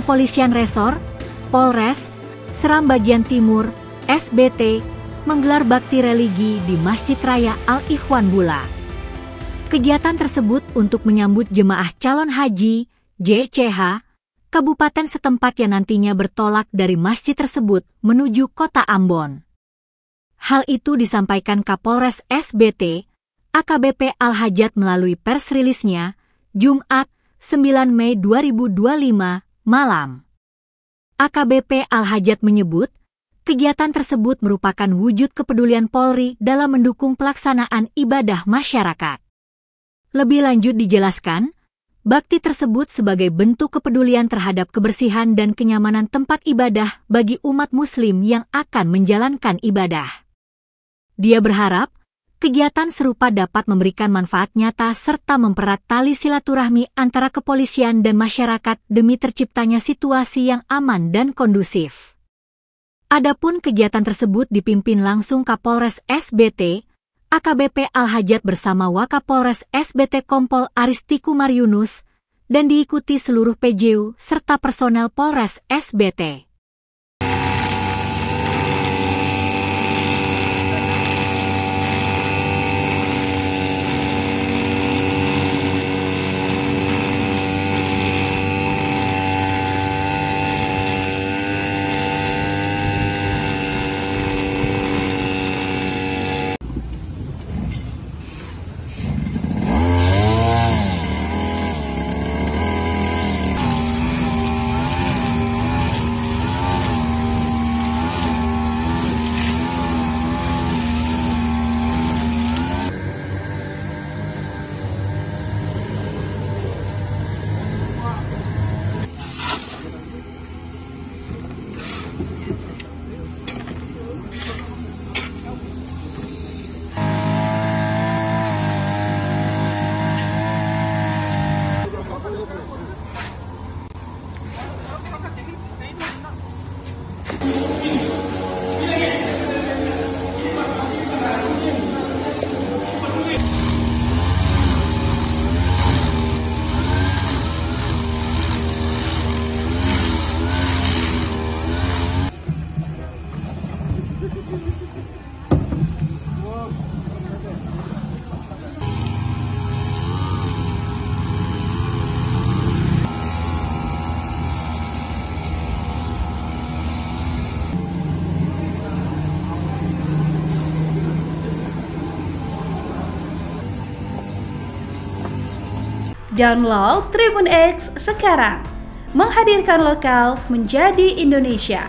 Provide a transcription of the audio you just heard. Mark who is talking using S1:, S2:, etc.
S1: Kepolisian Resor, Polres, Seram Bagian Timur, SBT, menggelar bakti religi di Masjid Raya Al-Ikhwan Bula. Kegiatan tersebut untuk menyambut jemaah calon haji, JCH, kabupaten setempat yang nantinya bertolak dari masjid tersebut menuju kota Ambon. Hal itu disampaikan Kapolres SBT, AKBP Al-Hajat melalui pers rilisnya, Jumat, 9 Mei 2025, malam. AKBP Al-Hajat menyebut, kegiatan tersebut merupakan wujud kepedulian Polri dalam mendukung pelaksanaan ibadah masyarakat. Lebih lanjut dijelaskan, bakti tersebut sebagai bentuk kepedulian terhadap kebersihan dan kenyamanan tempat ibadah bagi umat muslim yang akan menjalankan ibadah. Dia berharap, kegiatan serupa dapat memberikan manfaat nyata serta mempererat tali silaturahmi antara kepolisian dan masyarakat demi terciptanya situasi yang aman dan kondusif. Adapun kegiatan tersebut dipimpin langsung Kapolres SBT, AKBP Al-Hajat bersama Wakapolres SBT Kompol Aristiku Maryunus, dan diikuti seluruh PJU serta personel Polres SBT.
S2: Download Tribun X sekarang, menghadirkan lokal menjadi Indonesia.